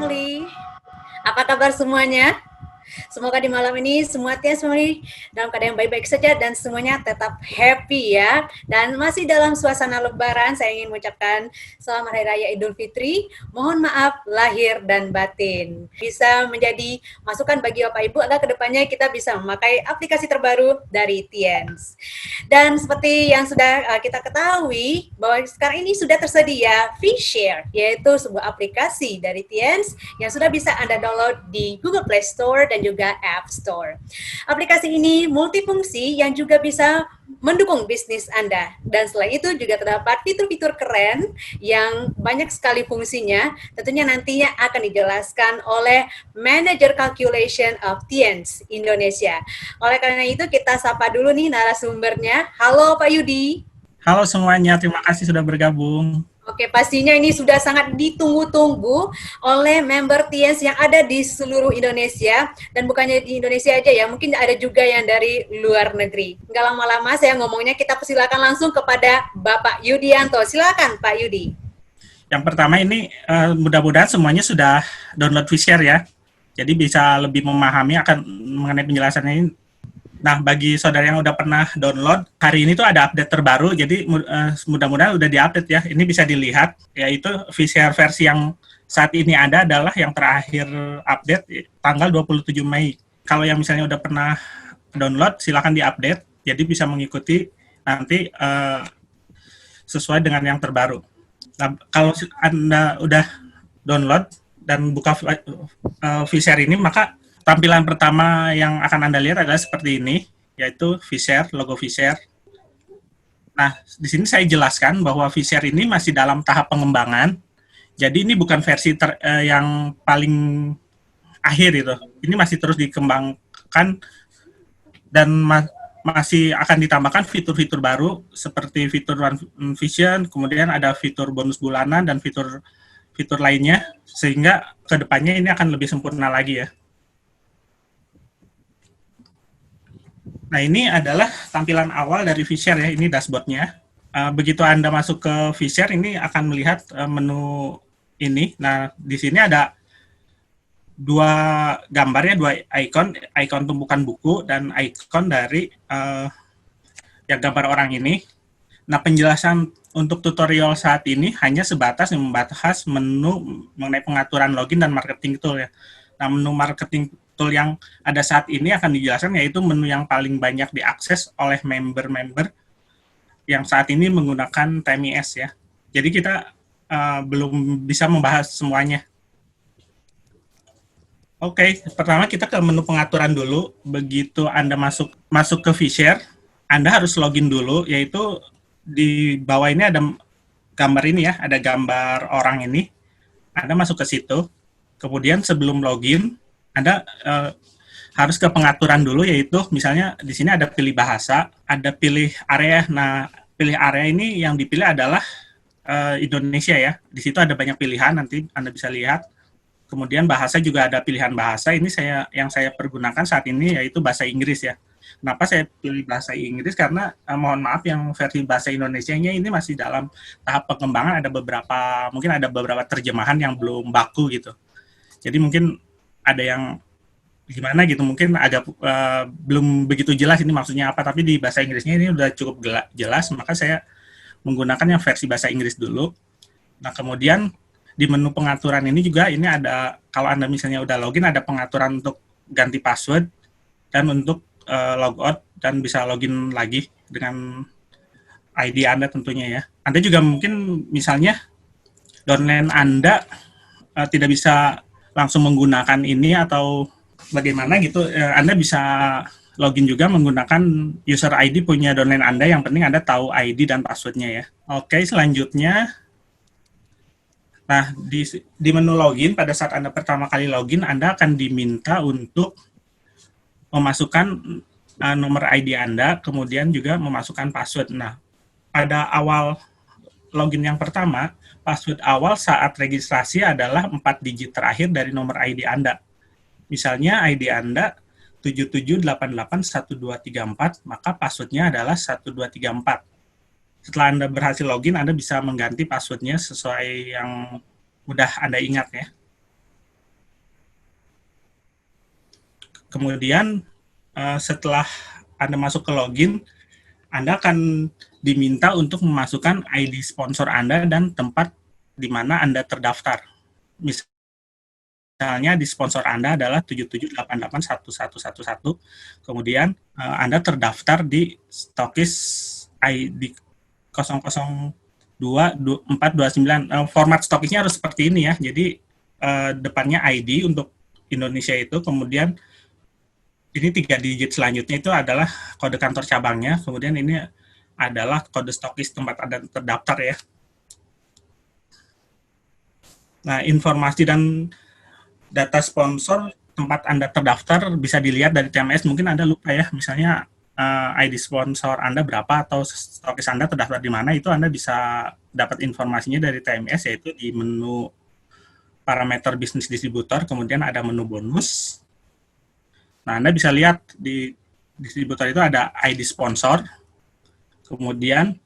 family. Apa kabar semuanya? Semoga di malam ini semua Tians family dalam keadaan yang baik-baik saja dan semuanya tetap happy ya. Dan masih dalam suasana lebaran, saya ingin mengucapkan selamat Hari Raya Idul Fitri. Mohon maaf lahir dan batin. Bisa menjadi masukan bagi Bapak Ibu agar kedepannya kita bisa memakai aplikasi terbaru dari Tians. Dan seperti yang sudah kita ketahui bahwa sekarang ini sudah tersedia VShare, yaitu sebuah aplikasi dari Tians yang sudah bisa Anda download di Google Play Store dan juga App Store. Aplikasi ini multifungsi yang juga bisa mendukung bisnis Anda. Dan selain itu juga terdapat fitur-fitur keren yang banyak sekali fungsinya. Tentunya nantinya akan dijelaskan oleh Manager Calculation of Tians Indonesia. Oleh karena itu kita sapa dulu nih narasumbernya. Halo Pak Yudi. Halo semuanya, terima kasih sudah bergabung. Oke, pastinya ini sudah sangat ditunggu-tunggu oleh member Tians yang ada di seluruh Indonesia. Dan bukannya di Indonesia aja ya, mungkin ada juga yang dari luar negeri. Nggak lama-lama saya ngomongnya, kita persilakan langsung kepada Bapak Yudianto. Silakan Pak Yudi. Yang pertama ini mudah-mudahan semuanya sudah download VShare ya. Jadi bisa lebih memahami akan mengenai penjelasannya ini. Nah, bagi saudara yang udah pernah download, hari ini tuh ada update terbaru, jadi mudah-mudahan udah diupdate ya. Ini bisa dilihat, yaitu VShare versi yang saat ini ada adalah yang terakhir update tanggal 27 Mei. Kalau yang misalnya udah pernah download, silakan diupdate, jadi bisa mengikuti nanti sesuai dengan yang terbaru. Nah, kalau Anda udah download dan buka VShare ini, maka tampilan pertama yang akan Anda lihat adalah seperti ini, yaitu VShare, logo VShare. Nah, di sini saya jelaskan bahwa VShare ini masih dalam tahap pengembangan. Jadi ini bukan versi yang paling akhir itu. Ini masih terus dikembangkan dan masih akan ditambahkan fitur-fitur baru seperti fitur One Vision, kemudian ada fitur bonus bulanan dan fitur lainnya, sehingga kedepannya ini akan lebih sempurna lagi ya. Nah, ini adalah tampilan awal dari VShare ya, ini dashboard-nya. Begitu Anda masuk ke VShare, ini akan melihat menu ini. Nah, di sini ada dua gambar ya, dua ikon tumpukan buku dan ikon dari yang gambar orang ini. Nah, penjelasan untuk tutorial saat ini hanya sebatas yang membahas menu mengenai pengaturan login dan marketing tool ya. Nah, menu marketing tool yang ada saat ini akan dijelaskan, yaitu menu yang paling banyak diakses oleh member-member yang saat ini menggunakan TMIS ya. Jadi kita belum bisa membahas semuanya. Oke, pertama kita ke menu pengaturan dulu. Begitu Anda masuk ke VShare, Anda harus login dulu, yaitu di bawah ini ada gambar ini ya, ada gambar orang ini. Anda masuk ke situ. Kemudian sebelum login, Anda harus ke pengaturan dulu, yaitu misalnya di sini ada pilih bahasa, ada pilih area. Nah, pilih area ini yang dipilih adalah Indonesia ya. Di situ ada banyak pilihan, nanti Anda bisa lihat. Kemudian bahasa juga ada pilihan bahasa. Ini yang saya pergunakan saat ini yaitu bahasa Inggris ya. Kenapa saya pilih bahasa Inggris? Karena mohon maaf, yang versi bahasa Indonesianya ini masih dalam tahap pengembangan. Mungkin ada beberapa terjemahan yang belum baku gitu. Jadi mungkin ada yang gimana gitu, mungkin agak belum begitu jelas ini maksudnya apa, tapi di bahasa Inggrisnya ini udah cukup jelas, maka saya menggunakan yang versi bahasa Inggris dulu. Nah, kemudian di menu pengaturan ini juga ini ada, kalau Anda misalnya udah login, ada pengaturan untuk ganti password dan untuk logout dan bisa login lagi dengan ID Anda tentunya ya. Anda juga mungkin misalnya downline Anda tidak bisa langsung menggunakan ini atau bagaimana gitu, Anda bisa login juga menggunakan user ID punya domain Anda, yang penting Anda tahu ID dan passwordnya ya. Oke, selanjutnya, nah di menu login, pada saat Anda pertama kali login, Anda akan diminta untuk memasukkan nomor ID Anda, kemudian juga memasukkan password. Nah, pada awal login yang pertama, password awal saat registrasi adalah 4 digit terakhir dari nomor ID Anda. Misalnya ID Anda 77881234, maka passwordnya adalah 1234. Setelah Anda berhasil login, Anda bisa mengganti passwordnya sesuai yang udah Anda ingat ya. Kemudian setelah Anda masuk ke login, Anda akan diminta untuk memasukkan ID sponsor Anda dan tempat di mana Anda terdaftar. Misalnya di sponsor Anda adalah 77881111, kemudian Anda terdaftar di stokis ID 0022429. Format stokisnya harus seperti ini ya. Jadi depannya ID untuk Indonesia itu, kemudian ini 3 digit selanjutnya itu adalah kode kantor cabangnya, kemudian ini adalah kode stokis tempat Anda terdaftar ya. Nah, informasi dan data sponsor tempat Anda terdaftar bisa dilihat dari TMS. Mungkin Anda lupa ya, misalnya ID sponsor Anda berapa atau stokis Anda terdaftar di mana, itu Anda bisa dapat informasinya dari TMS, yaitu di menu parameter bisnis distributor, kemudian ada menu bonus. Nah, Anda bisa lihat di distributor itu ada ID sponsor, kemudian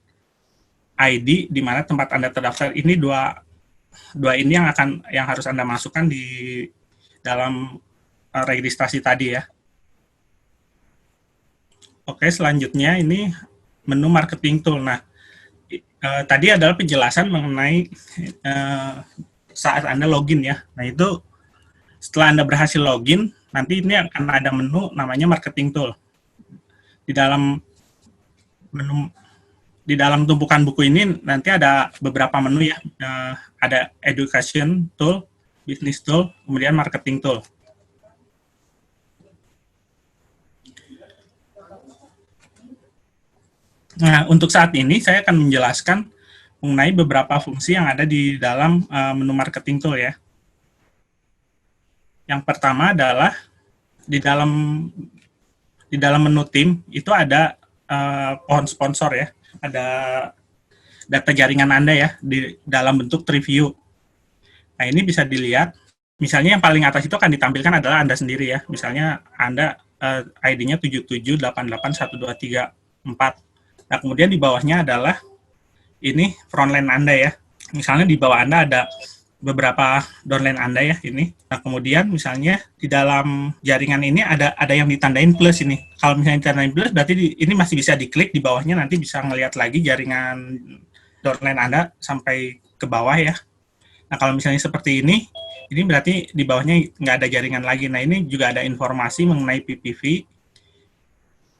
ID di mana tempat Anda terdaftar. Ini dua ini yang harus Anda masukkan di dalam registrasi tadi ya. Oke, selanjutnya ini menu marketing tool. Nah, tadi adalah penjelasan mengenai saat Anda login ya. Nah, itu setelah Anda berhasil login, nanti ini akan ada menu namanya marketing tool. Di dalam tumpukan buku ini nanti ada beberapa menu ya. Ada education tool, business tool, kemudian marketing tool. Nah, untuk saat ini saya akan menjelaskan mengenai beberapa fungsi yang ada di dalam menu marketing tool ya. Yang pertama adalah di dalam menu tim itu ada pohon sponsor ya, ada data jaringan Anda ya di dalam bentuk tree view. Nah, ini bisa dilihat. Misalnya yang paling atas itu akan ditampilkan adalah Anda sendiri ya. Misalnya Anda ID-nya 77881234. Nah, kemudian di bawahnya adalah ini frontline Anda ya. Misalnya di bawah Anda ada beberapa downline Anda ya ini. Nah, kemudian misalnya di dalam jaringan ini ada yang ditandain plus ini. Kalau misalnya ditandain plus berarti ini masih bisa diklik, di bawahnya nanti bisa ngelihat lagi jaringan downline Anda sampai ke bawah ya. Nah, kalau misalnya seperti ini berarti di bawahnya nggak ada jaringan lagi. Nah, ini juga ada informasi mengenai PPV,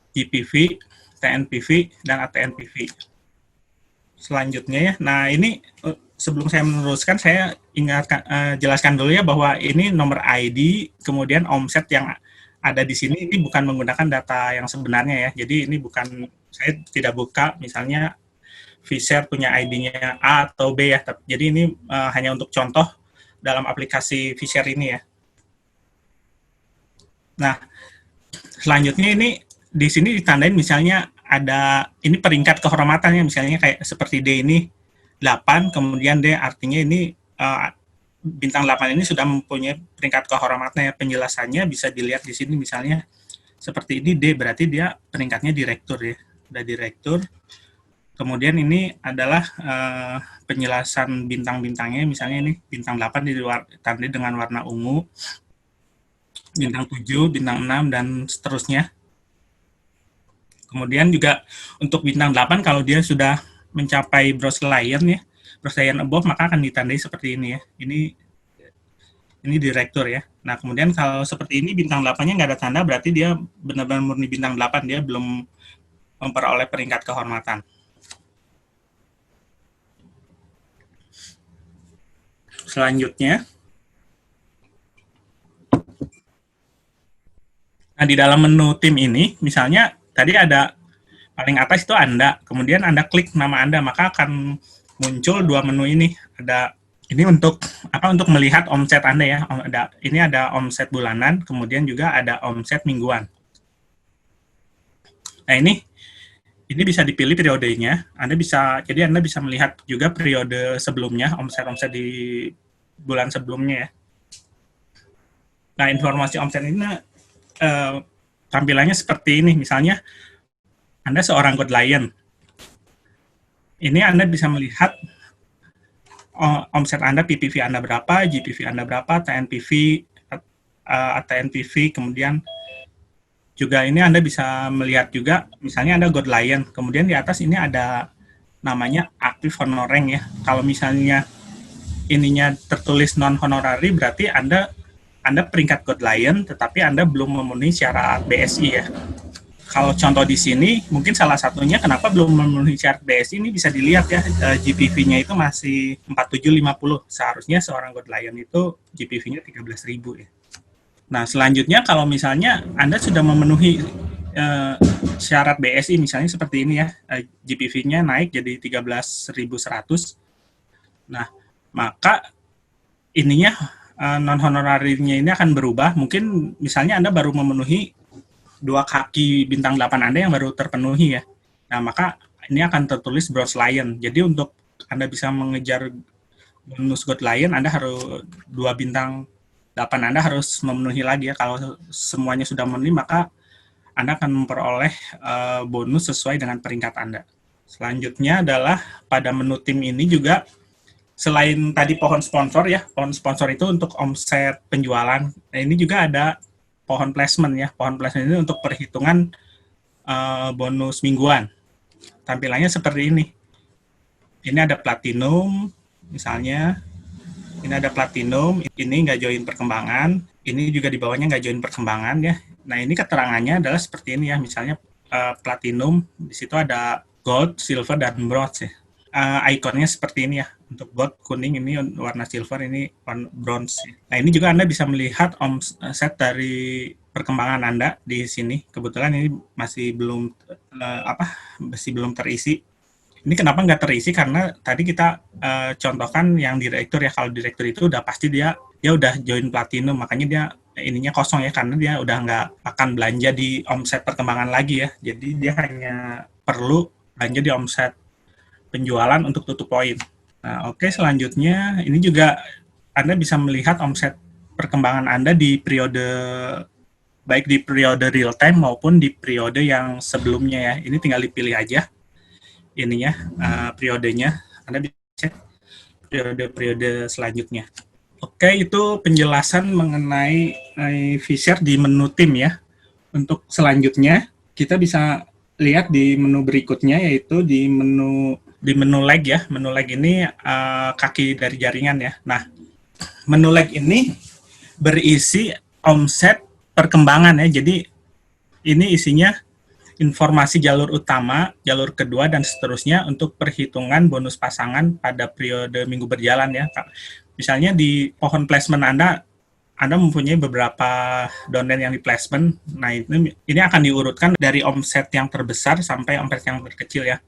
GPV, TNPV, dan ATNPV. Selanjutnya ya, nah ini sebelum saya meneruskan, saya jelaskan dulu ya bahwa ini nomor ID, kemudian omset yang ada di sini ini bukan menggunakan data yang sebenarnya ya. Jadi ini bukan, saya tidak buka misalnya Fisher punya ID-nya A atau B ya. Jadi ini hanya untuk contoh dalam aplikasi Fisher ini ya. Nah, selanjutnya ini di sini ditandain misalnya ada ini peringkat kehormatannya, misalnya kayak seperti D ini 8, kemudian D artinya ini bintang 8 ini sudah mempunyai peringkat kehormatannya. Penjelasannya bisa dilihat di sini, misalnya seperti ini D berarti dia peringkatnya direktur ya, udah direktur. Kemudian ini adalah penjelasan bintang-bintangnya, misalnya ini bintang 8 ditandai dengan warna ungu, bintang 7, bintang 6, dan seterusnya. Kemudian juga untuk bintang 8 kalau dia sudah mencapai Browse Client ya, Browse Client above, maka akan ditandai seperti ini ya. Ini direktur ya. Nah, kemudian kalau seperti ini bintang 8-nya nggak ada tanda, berarti dia benar-benar murni bintang 8, dia belum memperoleh peringkat kehormatan. Selanjutnya, nah di dalam menu tim ini, misalnya tadi ada paling atas itu Anda, kemudian Anda klik nama Anda, maka akan muncul dua menu ini. Ada ini untuk untuk melihat omset Anda ya. Ini ada omset bulanan, kemudian juga ada omset mingguan. Nah, ini bisa dipilih periodenya. Jadi Anda bisa melihat juga periode sebelumnya, omset-omset di bulan sebelumnya ya. Nah, informasi omset ini tampilannya seperti ini. Misalnya Anda seorang client. Ini Anda bisa melihat omset Anda, PPV Anda berapa, GPV Anda berapa, TNPV, ATN TV, kemudian juga ini Anda bisa melihat juga, misalnya ada Gold Lion, kemudian di atas ini ada namanya aktif honoreng ya. Kalau misalnya ininya tertulis non honorari, berarti Anda peringkat Gold Lion, tetapi Anda belum memenuhi syarat BSI ya. Kalau contoh di sini, mungkin salah satunya kenapa belum memenuhi syarat BSI ini bisa dilihat ya, GPV-nya itu masih 4750. Seharusnya seorang Gold Lion itu GPV-nya 13.000 ya. Nah, selanjutnya kalau misalnya Anda sudah memenuhi syarat BSI, misalnya seperti ini ya, GPV-nya naik jadi 13.100. Nah, maka ininya non honorarinya ini akan berubah. Mungkin misalnya Anda baru memenuhi 2 kaki bintang 8 Anda yang baru terpenuhi ya. Nah, maka ini akan tertulis Bronze Lion. Jadi untuk Anda bisa mengejar bonus Gold Lion, Anda harus 2 bintang 8 Anda harus memenuhi lagi ya. Kalau semuanya sudah memenuhi, maka Anda akan memperoleh bonus sesuai dengan peringkat Anda. Selanjutnya adalah pada menu tim ini juga, selain tadi pohon sponsor ya, pohon sponsor itu untuk omset penjualan. Nah, ini juga ada pohon placement ya. Pohon placement ini untuk perhitungan bonus mingguan. Tampilannya seperti ini. Ini ada platinum, misalnya. Ini ada platinum, ini nggak join perkembangan, ini juga di bawahnya nggak join perkembangan ya. Nah, ini keterangannya adalah seperti ini ya, misalnya platinum, di situ ada gold, silver, dan bronze ya. Ikonnya seperti ini ya, untuk gold kuning, ini warna silver, ini warna bronze ya. Nah, ini juga Anda bisa melihat omset dari perkembangan Anda di sini. Kebetulan ini masih belum terisi. Ini kenapa nggak terisi? Karena tadi kita contohkan yang direktur ya. Kalau direktur itu udah pasti dia udah join platinum, makanya dia ininya kosong ya, karena dia udah nggak akan belanja di omset perkembangan lagi ya. Jadi dia hanya perlu belanja di omset penjualan untuk tutup poin. Nah, oke, selanjutnya ini juga Anda bisa melihat omset perkembangan Anda di periode, baik di periode real time maupun di periode yang sebelumnya ya. Ini tinggal dipilih aja ininya, periodenya. Anda bisa cek periode-periode selanjutnya. Oke, itu penjelasan mengenai Vshare di menu tim ya. Untuk selanjutnya, kita bisa lihat di menu berikutnya, yaitu di menu leg ya. Menu leg ini kaki dari jaringan ya. Nah, menu leg ini berisi omset perkembangan ya. Jadi ini isinya informasi jalur utama, jalur kedua, dan seterusnya untuk perhitungan bonus pasangan pada periode minggu berjalan ya. Misalnya di pohon placement Anda mempunyai beberapa downline yang di placement. Nah, ini akan diurutkan dari omset yang terbesar sampai omset yang terkecil ya.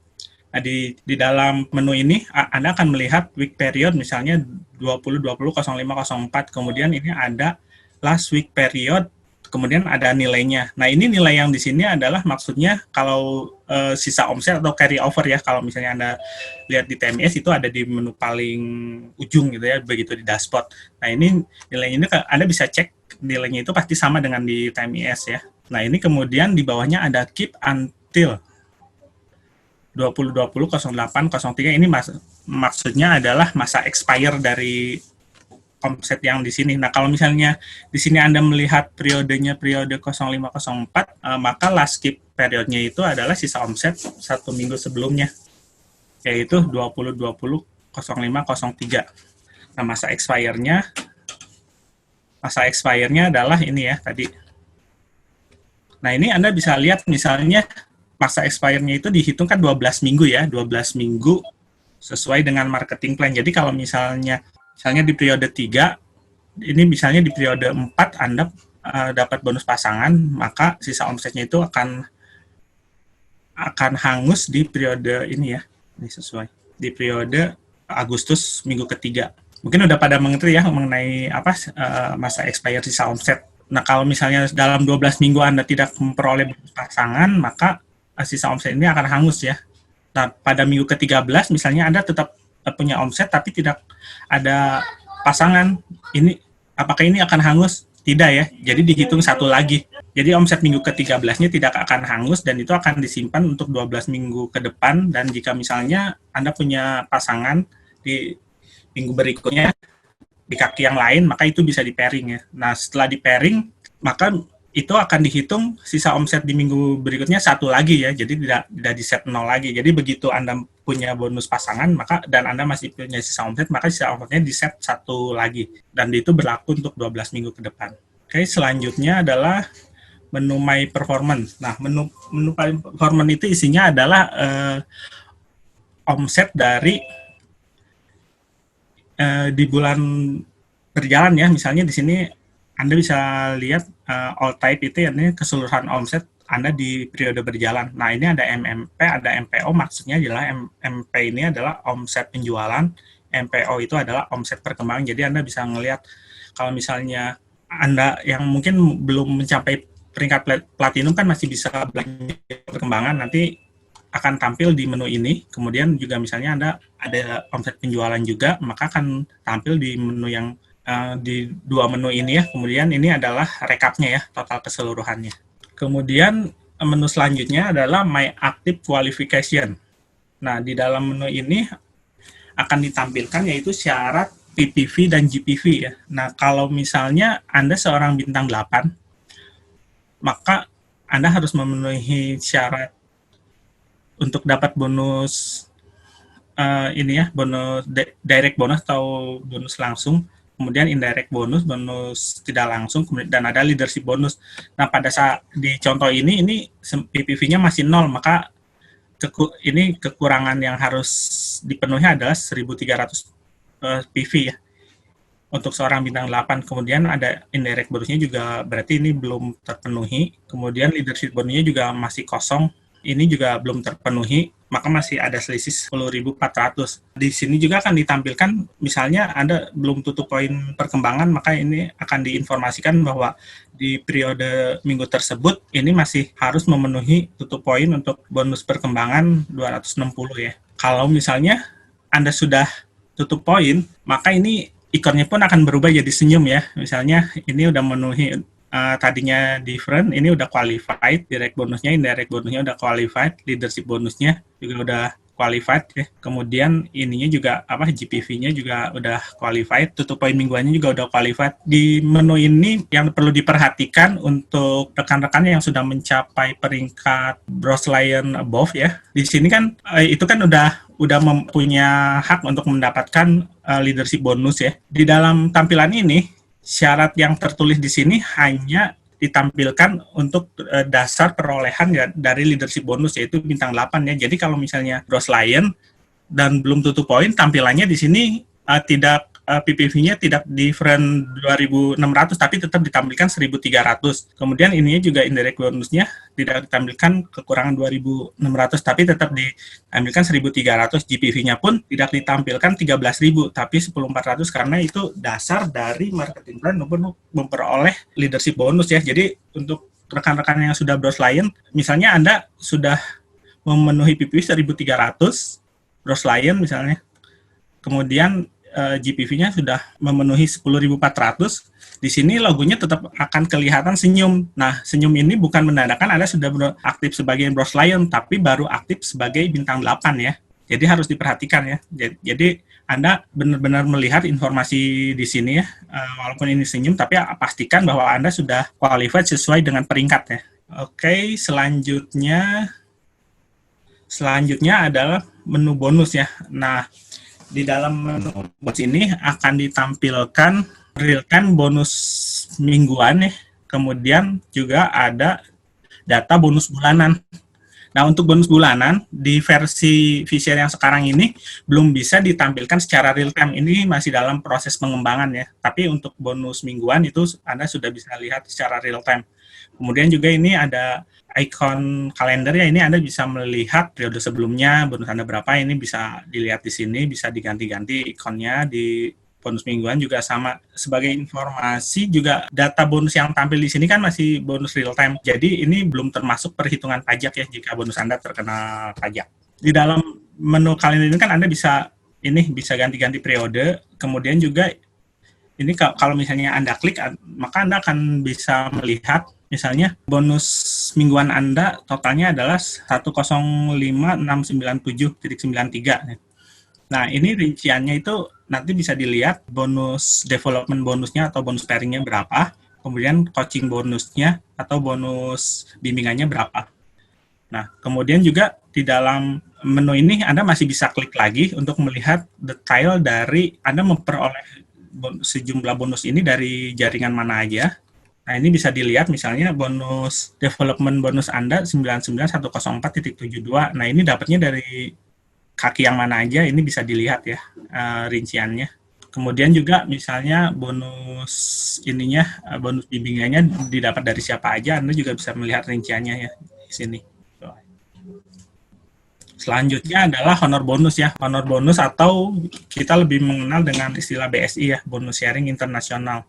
Nah, di dalam menu ini Anda akan melihat week period, misalnya 20/20/05/04, kemudian ini ada last week period, kemudian ada nilainya. Nah, ini nilai yang di sini adalah maksudnya kalau sisa omset atau carry over ya. Kalau misalnya Anda lihat di TMS itu ada di menu paling ujung gitu ya, begitu di dashboard. Nah, ini nilainya ini Anda bisa cek nilainya itu pasti sama dengan di TMS ya. Nah, ini kemudian di bawahnya ada keep until 20/20/08/03. Ini maksudnya adalah masa expire dari omset yang di sini. Nah, kalau misalnya di sini Anda melihat periodenya periode 05/04, maka last skip periodnya itu adalah sisa omset 1 minggu sebelumnya, yaitu 20/20/05/03. Nah, masa expire-nya adalah ini ya tadi. Nah, ini Anda bisa lihat misalnya masa expire-nya itu dihitungkan 12 minggu ya, 12 minggu sesuai dengan marketing plan. Jadi kalau misalnya di periode 3, ini misalnya di periode 4 Anda dapat bonus pasangan, maka sisa omsetnya itu akan hangus di periode ini ya. Ini sesuai di periode Agustus minggu ketiga. Mungkin udah pada mengerti ya mengenai masa expired sisa omset. Nah, kalau misalnya dalam 12 minggu Anda tidak memperoleh bonus pasangan, maka sisa omset ini akan hangus ya. Nah, pada minggu ke-13 misalnya Anda tetap punya omset tapi tidak ada pasangan, apakah ini akan hangus? Tidak ya, jadi dihitung satu lagi. Jadi omset minggu ke-13-nya tidak akan hangus dan itu akan disimpan untuk 12 minggu ke depan. Dan jika misalnya Anda punya pasangan di minggu berikutnya, di kaki yang lain, maka itu bisa di pairing ya. Nah, setelah di pairing, maka itu akan dihitung sisa omset di minggu berikutnya satu lagi ya, jadi tidak di set 0 lagi. Jadi begitu Anda punya bonus pasangan, maka dan Anda masih punya sisa omset, maka sisa omsetnya di set satu lagi, dan itu berlaku untuk 12 minggu ke depan. Oke, selanjutnya adalah menu My Performance. Nah, menu My Performance itu isinya adalah omset dari di bulan berjalan ya. Misalnya di sini Anda bisa lihat all type itu ya, ini keseluruhan omset Anda di periode berjalan. Nah, ini ada MMP, ada MPO, maksudnya adalah MP ini adalah omset penjualan, MPO itu adalah omset perkembangan. Jadi Anda bisa ngelihat kalau misalnya Anda yang mungkin belum mencapai peringkat platinum kan masih bisa belanja perkembangan, nanti akan tampil di menu ini. Kemudian juga misalnya Anda ada omset penjualan juga, maka akan tampil di menu yang di dua menu ini ya. Kemudian ini adalah rekapnya ya, total keseluruhannya. Kemudian menu selanjutnya adalah My Active Qualification. Nah, di dalam menu ini akan ditampilkan yaitu syarat PPV dan GPV ya. Nah, kalau misalnya Anda seorang bintang 8, maka Anda harus memenuhi syarat untuk dapat bonus ini ya, bonus direct bonus atau bonus langsung, kemudian indirect bonus, bonus tidak langsung, dan ada leadership bonus. Nah, pada saat di contoh ini PPV-nya masih 0, maka ini kekurangan yang harus dipenuhi adalah 1.300 PV ya untuk seorang bintang 8. Kemudian ada indirect bonusnya juga berarti ini belum terpenuhi. Kemudian leadership bonusnya juga masih kosong, ini juga belum terpenuhi, maka masih ada selisih 10.400. Di sini juga akan ditampilkan, misalnya Anda belum tutup poin perkembangan, maka ini akan diinformasikan bahwa di periode minggu tersebut, ini masih harus memenuhi tutup poin untuk bonus perkembangan 260 ya. Kalau misalnya Anda sudah tutup poin, maka ini ikonnya pun akan berubah jadi senyum ya. Misalnya ini udah memenuhi tadinya different, ini udah qualified, direct bonusnya, indirect bonusnya udah qualified, leadership bonusnya juga udah qualified ya. Kemudian ininya juga GPV-nya juga udah qualified, tutup poin mingguannya juga udah qualified. Di menu ini yang perlu diperhatikan untuk rekan-rekan yang sudah mencapai peringkat Bronze Lion above ya. Di sini kan itu kan udah mempunyai hak untuk mendapatkan leadership bonus ya. Di dalam tampilan ini syarat yang tertulis di sini hanya ditampilkan untuk dasar perolehan ya, dari leadership bonus yaitu bintang 8 ya. Jadi kalau misalnya Bronze Lion dan belum tutup poin, tampilannya di sini tidak PPV-nya tidak different 2.600 tapi tetap ditampilkan 1.300. Kemudian ininya juga indirect bonusnya tidak ditampilkan kekurangan 2.600 tapi tetap ditampilkan 1.300. GPV-nya pun tidak ditampilkan 13.000 tapi 10.400 karena itu dasar dari marketing plan untuk memperoleh leadership bonus ya. Jadi untuk rekan-rekan yang sudah Bronze Lion, misalnya Anda sudah memenuhi PPV 1.300 Bronze Lion misalnya, kemudian GPV-nya sudah memenuhi 10.400, di sini logonya tetap akan kelihatan senyum. Nah, senyum ini bukan menandakan Anda sudah aktif sebagai Bronze Lion, tapi baru aktif sebagai bintang 8 ya. Jadi harus diperhatikan ya. Jadi Anda benar-benar melihat informasi di sini ya, walaupun ini senyum, tapi pastikan bahwa Anda sudah qualified sesuai dengan peringkat ya. Oke, selanjutnya adalah menu bonus ya. Nah, di dalam menu bonus ini akan ditampilkan real time bonus mingguan ya. Kemudian juga ada data bonus bulanan. Nah, untuk bonus bulanan di versi Fisher yang sekarang ini belum bisa ditampilkan secara real time. Ini masih dalam proses pengembangan ya. Tapi untuk bonus mingguan itu Anda sudah bisa lihat secara real time. Kemudian juga ini ada icon kalender ya, ini Anda bisa melihat periode sebelumnya, bonus Anda berapa, ini bisa dilihat di sini, bisa diganti-ganti ikonnya. Di bonus mingguan juga sama. Sebagai informasi juga data bonus yang tampil di sini kan masih bonus real time. Jadi ini belum termasuk perhitungan pajak ya jika bonus Anda terkena pajak. Di dalam menu kalender ini kan Anda bisa ganti-ganti periode. Kemudian juga ini kalau misalnya Anda klik, maka Anda akan bisa melihat misalnya bonus mingguan Anda totalnya adalah 105.697,93. Nah, ini rinciannya itu nanti bisa dilihat bonus development bonusnya atau bonus pairingnya berapa, kemudian coaching bonusnya atau bonus bimbingannya berapa. Nah, kemudian juga di dalam menu ini Anda masih bisa klik lagi untuk melihat detail dari Anda memperoleh sejumlah bonus ini dari jaringan mana aja. Nah, ini bisa dilihat misalnya bonus development bonus Anda 99104.72. Nah, ini dapatnya dari kaki yang mana aja, ini bisa dilihat ya rinciannya. Kemudian juga misalnya bonus ininya, bonus bimbingannya didapat dari siapa aja, Anda juga bisa melihat rinciannya ya di sini. Selanjutnya adalah honor bonus ya. Honor bonus atau kita lebih mengenal dengan istilah BSI ya, bonus sharing internasional.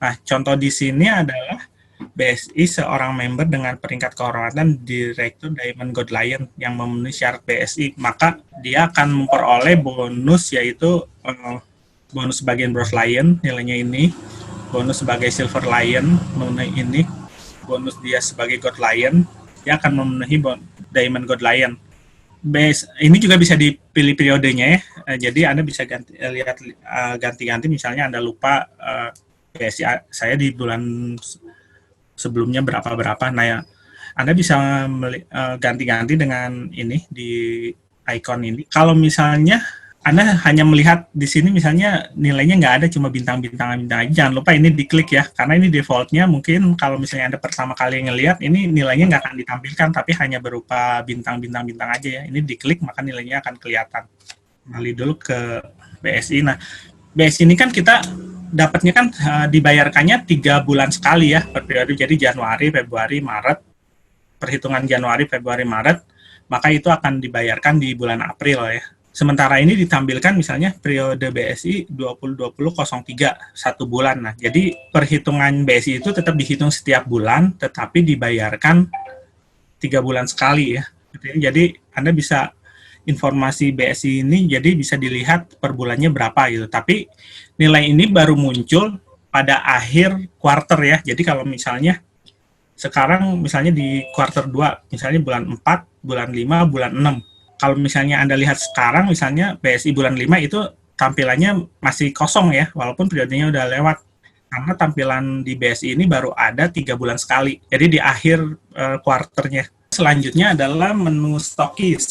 Nah, contoh di sini adalah BSI seorang member dengan peringkat kehormatan Direktur Diamond Gold Lion yang memenuhi syarat BSI, maka dia akan memperoleh bonus yaitu bonus sebagai Bronze Lion nilainya ini, bonus sebagai Silver Lion memenuhi ini, bonus dia sebagai Gold Lion dia akan memenuhi Diamond Gold Lion. Ini juga bisa dipilih periodenya ya. Jadi Anda bisa lihat ganti-ganti, misalnya Anda lupa BSI saya di bulan sebelumnya berapa-berapa. Nah, ya, Anda bisa ganti-ganti dengan ini di icon ini. Kalau misalnya Anda hanya melihat di sini misalnya nilainya nggak ada, cuma bintang-bintang aja. Jangan lupa ini diklik ya, karena ini defaultnya mungkin kalau misalnya Anda pertama kali ngelihat, ini nilainya nggak akan ditampilkan, tapi hanya berupa bintang-bintang aja ya. Ini diklik, maka nilainya akan kelihatan. Kembali dulu ke BSI. Nah, BSI ini kan kita dapatnya kan dibayarkannya 3 bulan sekali ya per periode. Jadi Januari, Februari, Maret. Perhitungan Januari, Februari, Maret, maka itu akan dibayarkan di bulan April ya. Sementara ini ditampilkan misalnya periode BSI 2020-03, 1 bulan. Nah, jadi perhitungan BSI itu tetap dihitung setiap bulan, tetapi dibayarkan 3 bulan sekali ya. Jadi Anda bisa informasi BSI ini jadi bisa dilihat per bulannya berapa gitu. Tapi nilai ini baru muncul pada akhir quarter ya. Jadi kalau misalnya sekarang misalnya di quarter 2, misalnya bulan 4, bulan 5, bulan 6. Kalau misalnya Anda lihat sekarang, misalnya BSI bulan 5 itu tampilannya masih kosong ya, walaupun periodenya udah lewat. Karena tampilan di BSI ini baru ada 3 bulan sekali. Jadi di akhir quarternya. Selanjutnya adalah menu stokis.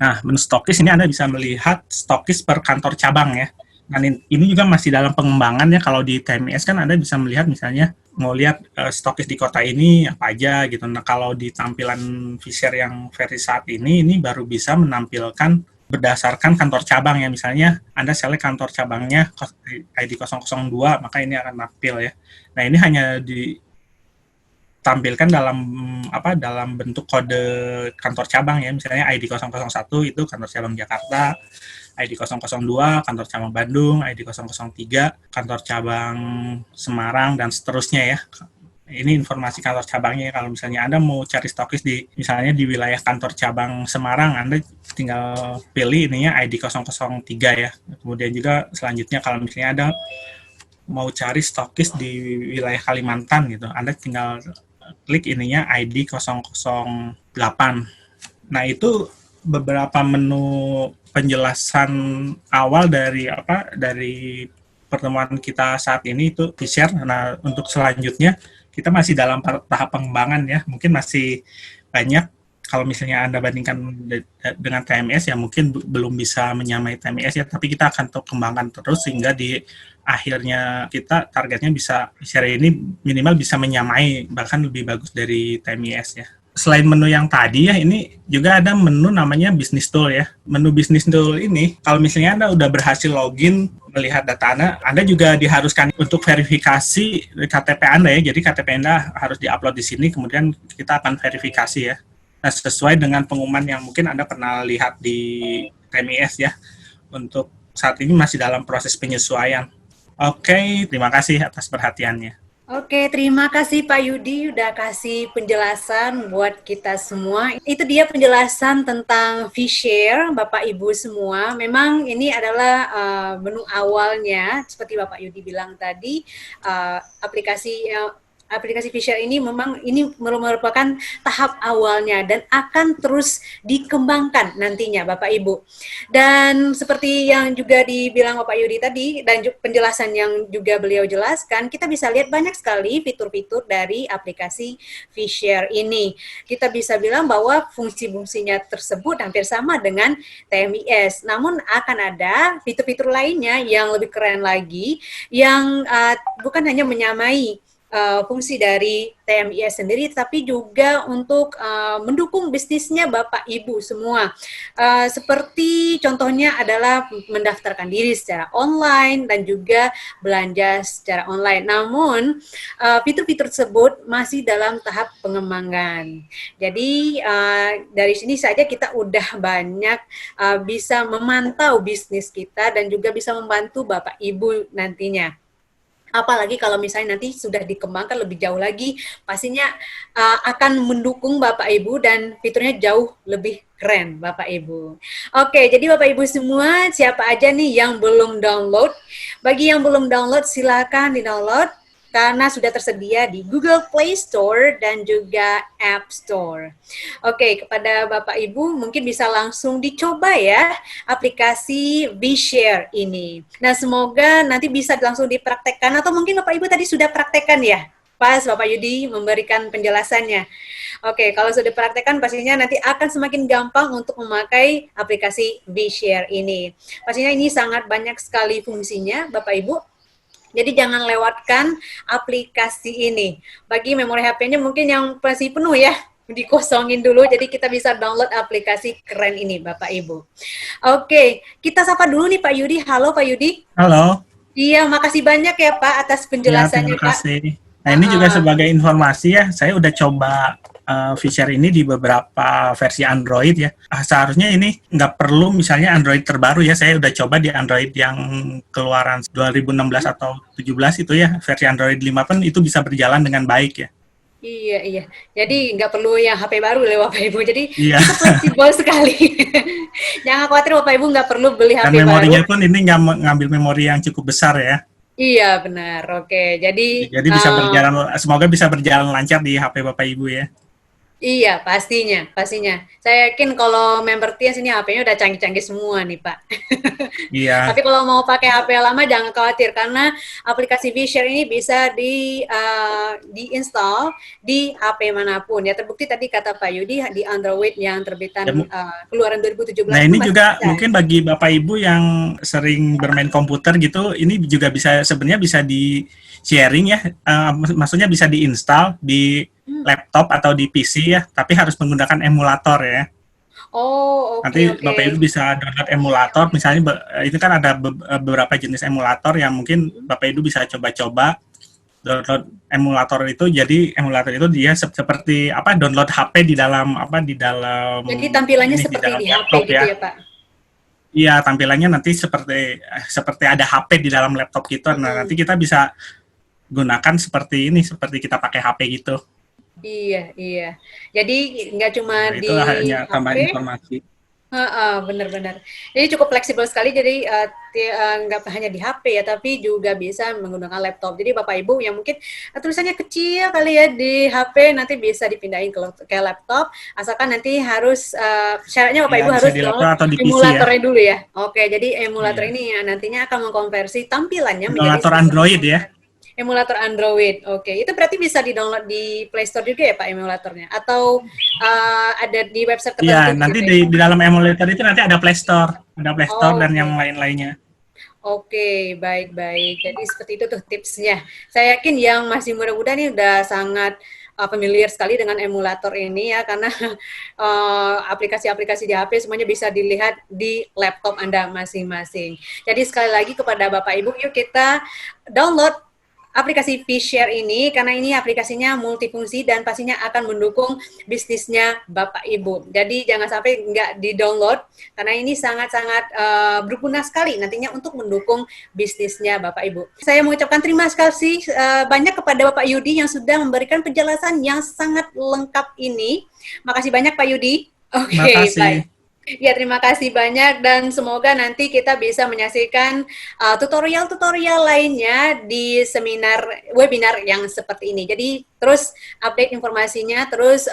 Nah, menu stokis ini Anda bisa melihat stokis per kantor cabang ya. Dan ini juga masih dalam pengembangan ya. Kalau di TMS kan Anda bisa melihat misalnya mau lihat stokis di kota ini apa aja gitu. Nah, kalau di tampilan Fisher yang versi saat ini baru bisa menampilkan berdasarkan kantor cabang ya. Misalnya Anda select kantor cabangnya ID 002, maka ini akan tampil ya. Nah, ini hanya ditampilkan dalam bentuk kode kantor cabang ya. Misalnya ID 001 itu kantor cabang Jakarta, ID 002 kantor cabang Bandung, ID 003 kantor cabang Semarang, dan seterusnya ya. Ini informasi kantor cabangnya. Kalau misalnya Anda mau cari stokis misalnya di wilayah kantor cabang Semarang, Anda tinggal pilih ininya ID 003 ya. Kemudian juga selanjutnya kalau misalnya Anda mau cari stokis di wilayah Kalimantan gitu, Anda tinggal klik ininya ID 008. Nah, itu beberapa menu penjelasan awal dari pertemuan kita saat ini itu di-share. Nah, untuk selanjutnya kita masih dalam tahap pengembangan ya. Mungkin masih banyak, kalau misalnya Anda bandingkan dengan TMS ya mungkin belum bisa menyamai TMS ya, tapi kita akan kembangkan terus sehingga di akhirnya kita targetnya bisa share ini minimal bisa menyamai, bahkan lebih bagus dari TMS ya. Selain menu yang tadi ya, ini juga ada menu namanya Business Tool ya. Menu Business Tool ini, kalau misalnya Anda udah berhasil login, melihat data Anda juga diharuskan untuk verifikasi KTP Anda ya. Jadi KTP Anda harus diupload di sini, kemudian kita akan verifikasi ya. Nah, sesuai dengan pengumuman yang mungkin Anda pernah lihat di TMS ya. Untuk saat ini masih dalam proses penyesuaian. Oke, terima kasih atas perhatiannya. Oke, terima kasih Pak Yudi udah kasih penjelasan buat kita semua. Itu dia penjelasan tentang Vshare, Bapak Ibu semua. Memang ini adalah menu awalnya, seperti Bapak Yudi bilang tadi, aplikasi aplikasi Fishare ini memang ini merupakan tahap awalnya dan akan terus dikembangkan nantinya Bapak Ibu. Dan seperti yang juga dibilang Bapak Yudi tadi dan penjelasan yang juga beliau jelaskan, kita bisa lihat banyak sekali fitur-fitur dari aplikasi Fishare ini. Kita bisa bilang bahwa fungsi-fungsinya tersebut hampir sama dengan TMIS, namun akan ada fitur-fitur lainnya yang lebih keren lagi yang bukan hanya menyamai fungsi dari TMIS sendiri, tapi juga untuk mendukung bisnisnya Bapak Ibu semua. Seperti contohnya adalah mendaftarkan diri secara online dan juga belanja secara online. Namun fitur-fitur tersebut masih dalam tahap pengembangan. Jadi dari sini saja kita udah banyak bisa memantau bisnis kita dan juga bisa membantu Bapak Ibu nantinya. Apalagi kalau misalnya nanti sudah dikembangkan lebih jauh lagi, pastinya akan mendukung Bapak Ibu dan fiturnya jauh lebih keren Bapak Ibu. Oke, jadi Bapak Ibu semua, siapa aja nih yang belum download? Bagi yang belum download, silakan di-download karena sudah tersedia di Google Play Store dan juga App Store. Oke, kepada Bapak Ibu mungkin bisa langsung dicoba ya aplikasi Fishare ini. Nah, semoga nanti bisa langsung dipraktekkan atau mungkin Bapak Ibu tadi sudah praktekkan ya pas Bapak Yudi memberikan penjelasannya. Oke, kalau sudah dipraktekkan pastinya nanti akan semakin gampang untuk memakai aplikasi Fishare ini. Pastinya ini sangat banyak sekali fungsinya Bapak Ibu. Jadi jangan lewatkan aplikasi ini. Bagi memori HP-nya mungkin yang masih penuh ya, dikosongin dulu. Jadi kita bisa download aplikasi keren ini Bapak Ibu. Oke, kita sapa dulu nih Pak Yudi. Halo Pak Yudi. Halo. Iya, makasih banyak ya Pak atas penjelasannya Terima kasih. Nah, ini juga sebagai informasi ya, saya udah coba Fishare ini di beberapa versi Android ya. Seharusnya ini nggak perlu misalnya Android terbaru ya, saya udah coba di Android yang keluaran 2016 atau 17 itu ya, versi Android 5 pun itu bisa berjalan dengan baik ya. Iya. Jadi nggak perlu yang HP baru ya Bapak Ibu. Jadi Iya. itu fleksibel sekali. Jangan khawatir Bapak Ibu nggak perlu beli Dan HP memorinya baru. pun ini nggak ngambil memori yang cukup besar ya. Iya benar. Oke. Jadi Jadi bisa berjalan, semoga bisa berjalan lancar di HP Bapak Ibu ya. iya, pastinya. Saya yakin kalau member Tias ini HP-nya udah canggih-canggih semua nih, Pak. Iya. Tapi kalau mau pakai HP lama jangan khawatir karena aplikasi Fishare ini bisa di-install di HP manapun. Ya terbukti tadi kata Pak Yudi di Android yang terbitan keluaran 2017. Nah, ini juga bisa. mungkin bagi Bapak Ibu yang sering bermain komputer gitu, ini juga bisa sebenarnya bisa di sharing ya, maksudnya bisa diinstal di laptop atau di PC ya, tapi harus menggunakan emulator ya. Oh, Nanti oke. Bapak Ibu bisa download emulator, misalnya itu kan ada beberapa jenis emulator yang mungkin Bapak Ibu bisa coba-coba download emulator itu. Jadi emulator itu dia seperti apa, download HP di dalam Jadi tampilannya ini, seperti di HP laptop gitu ya, Pak? Iya, tampilannya nanti seperti ada HP di dalam laptop gitu. Nah, nanti kita bisa gunakan seperti ini, seperti kita pakai HP gitu. Iya. Jadi nggak cuma Nah, itu di hanya tambahan HP. informasi. Benar-benar. Jadi cukup fleksibel sekali. Jadi nggak hanya di HP ya, tapi juga bisa menggunakan laptop. Jadi Bapak Ibu yang mungkin tulisannya kecil kali ya di HP nanti bisa dipindahin ke laptop. Asalkan nanti harus syaratnya Bapak Ya, Ibu bisa harus di laptop download atau di PC ya. emulatornya dulu ya. Oke, jadi emulator Iya. ini ya nantinya akan mengkonversi tampilannya menjadi Emulator Android ya. emulator Android. Oke, itu berarti bisa di-download di Play Store juga ya Pak emulatornya? Atau ada di website tertentu? Iya, nanti gitu ya? di dalam emulator itu nanti ada Play Store. Ada Play Store dan Oke. yang lain-lainnya. Oke, baik. Jadi seperti itu tuh tipsnya. Saya yakin yang masih muda-muda nih udah sangat familiar sekali dengan emulator ini ya, karena aplikasi-aplikasi di HP semuanya bisa dilihat di laptop Anda masing-masing. Jadi sekali lagi kepada Bapak Ibu, yuk kita download aplikasi Fishare ini karena ini aplikasinya multifungsi dan pastinya akan mendukung bisnisnya Bapak Ibu. Jadi jangan sampai nggak di-download karena ini sangat-sangat berguna sekali nantinya untuk mendukung bisnisnya Bapak Ibu. Saya mengucapkan terima kasih banyak kepada Bapak Yudi yang sudah memberikan penjelasan yang sangat lengkap ini. Makasih banyak Pak Yudi. Oke, Terima kasih. baik. Ya, terima kasih banyak dan semoga nanti kita bisa menyaksikan tutorial-tutorial lainnya di seminar webinar yang seperti ini. Jadi terus update informasinya, terus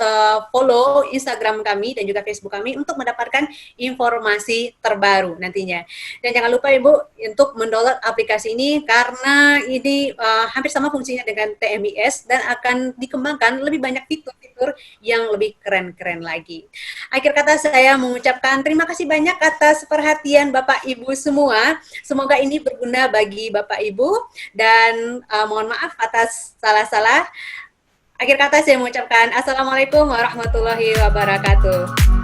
follow Instagram kami dan juga Facebook kami untuk mendapatkan informasi terbaru nantinya. Dan jangan lupa Ibu untuk mendownload aplikasi ini karena ini hampir sama fungsinya dengan TMIS dan akan dikembangkan lebih banyak fitur-fitur yang lebih keren-keren lagi. Akhir kata saya mengucapkan terima kasih banyak atas perhatian Bapak Ibu semua. Semoga ini berguna bagi Bapak Ibu dan mohon maaf atas salah-salah. Akhir kata saya mengucapkan Assalamualaikum warahmatullahi wabarakatuh.